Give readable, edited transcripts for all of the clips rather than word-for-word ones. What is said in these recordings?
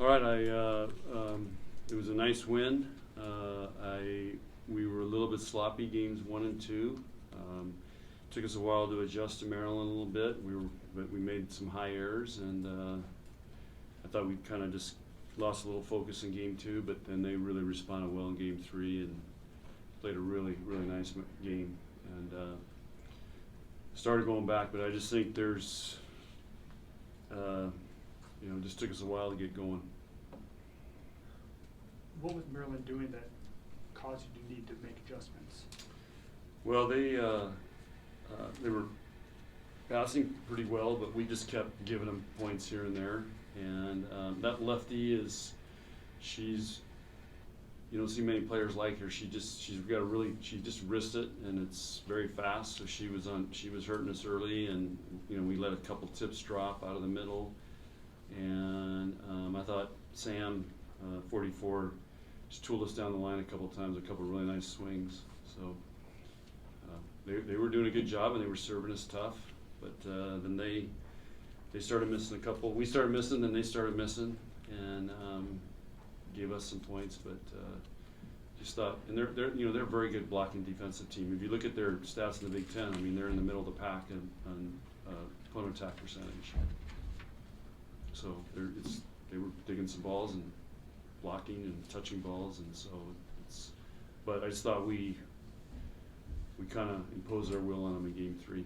All right, it was a nice win. We were a little bit sloppy games 1 and 2. Took us a while to adjust to Maryland a little bit. But we made some high errors, and I thought we kind of just lost a little focus in game 2. But then they really responded well in game 3 and played a really nice game, and started going back. But I just think there's, just took us a while to get going. What was Maryland doing that caused you to need to make adjustments? Well, they were passing pretty well, but we just kept giving them points here and there. And that lefty you don't see many players like her. She just wrists it, and it's very fast. So she was hurting us early, and we let a couple tips drop out of the middle. And I thought Sam, 44, just tooled us down the line a couple times, a couple really nice swings. So they were doing a good job, and they were serving us tough. But then they started missing a couple. We started missing, then they started missing, and gave us some points. But just thought, and they're a very good blocking defensive team. If you look at their stats in the Big Ten, I mean, they're in the middle of the pack on opponent attack percentage. So they were digging some balls and blocking and touching balls, and so but I just thought we kind of imposed our will on them in game 3.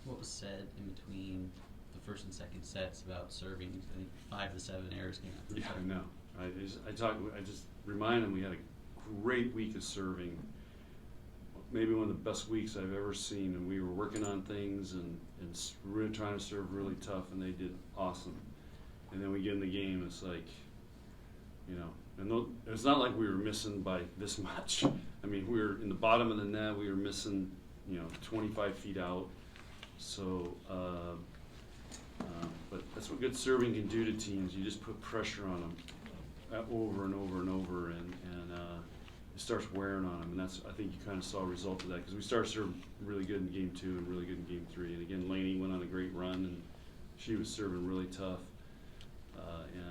What was said in between the first and second sets about serving? I think 5 of the 7 errors came out. Yeah, I know. I just remind them we had a great week of serving. Maybe one of the best weeks I've ever seen, and we were working on things and really trying to serve really tough, and they did awesome. And then we get in the game, it's like, and it's not like we were missing by this much. I mean, we were in the bottom of the net, we were missing, 25 feet out. So, but that's what good serving can do to teams. You just put pressure on them over and over and over, and it starts wearing on them. And I think you kind of saw a result of that, because we started serving really good in game 2 and really good in game 3. And again, Lainey went on a great run, and she was serving really tough.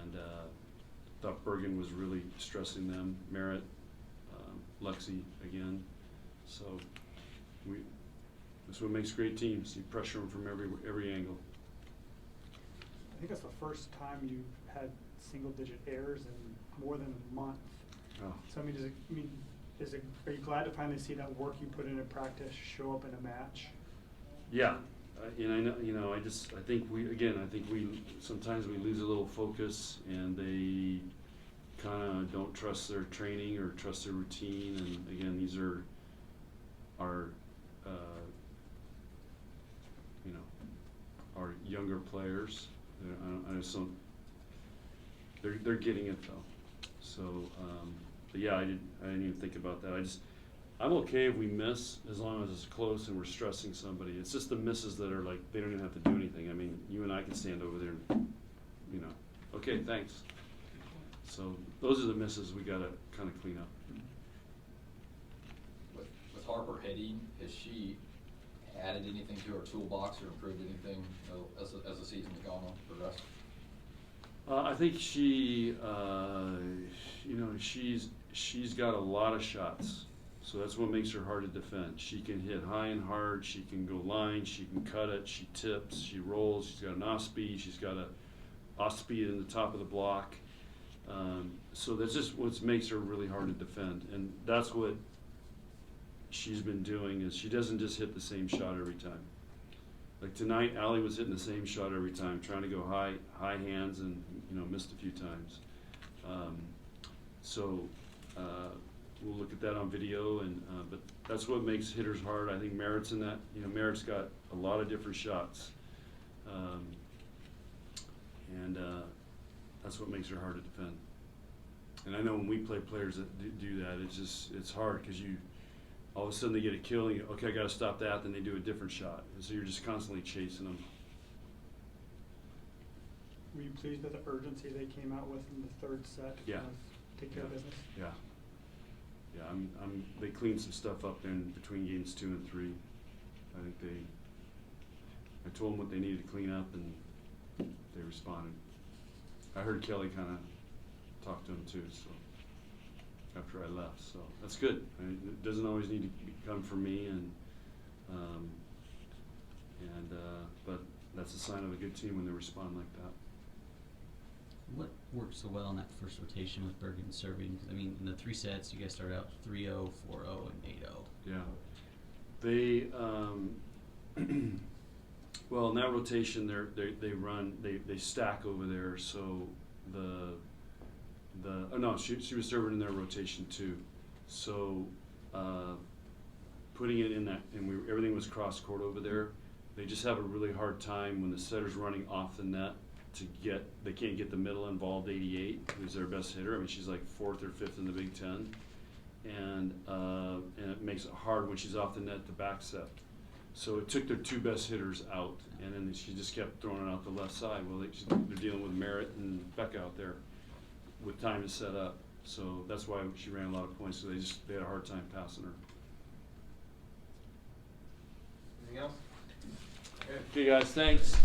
And thought Bergen was really stressing them. Merritt, Lexi again. So that's what makes great teams. You pressure them from every angle. I think that's the first time you've had single-digit errors in more than a month. Oh. So are you glad to finally see that work you put in practice show up in a match? Yeah, and I think we sometimes we lose a little focus, and they kind of don't trust their training or trust their routine. And again, these are our our younger players. They're getting it though. So, but yeah, I didn't even think about that. I'm okay if we miss, as long as it's close and we're stressing somebody. It's just the misses that are like, they don't even have to do anything. I mean, you and I can stand over there and, okay, thanks. So those are the misses we gotta kind of clean up. With Harper hitting, has she added anything to her toolbox or improved anything as the season's gone on, progressed? I think she, she's got a lot of shots. So that's what makes her hard to defend. She can hit high and hard, she can go line, she can cut it, she tips, she rolls, she's got an off-speed, she's got a off-speed in the top of the block. So that's just what makes her really hard to defend. And that's what she's been doing, is she doesn't just hit the same shot every time. Like tonight, Allie was hitting the same shot every time, trying to go high hands, and missed a few times. We'll look at that on video, and but that's what makes hitters hard. I think Merritt's in that. Merritt's got a lot of different shots, and that's what makes her hard to defend. And I know when we play players that do that, it's hard, because all of a sudden they get a kill, and you go, okay, I got to stop that. Then they do a different shot, and so you're just constantly chasing them. Were you pleased with the urgency they came out with in the third set to Yeah. kind of take care of business? Yeah. Yeah, they cleaned some stuff up in between games 2 and 3. I think I told them what they needed to clean up, and they responded. I heard Kelly kind of talk to him too, so after I left, so that's good. I mean, it doesn't always need to come from me, but that's a sign of a good team when they respond like that. What worked so well in that first rotation with Bergen serving? 'Cause, I mean, in the 3 sets, you guys started out 3-0, 4-0, and 8-0. Yeah, they well, in that rotation, they stack over there. So she was serving in their rotation too. So putting it in that, and everything was cross court over there. They just have a really hard time when the setter's running off the net they can't get the middle involved. 88, who's their best hitter. I mean, she's like 4th or 5th in the Big Ten. And it makes it hard when she's off the net to back set. So it took their 2 best hitters out, and then she just kept throwing it out the left side. Well, they're dealing with Merritt and Becca out there with time to set up. So that's why she ran a lot of points. So they had a hard time passing her. Anything else? Okay, guys, thanks.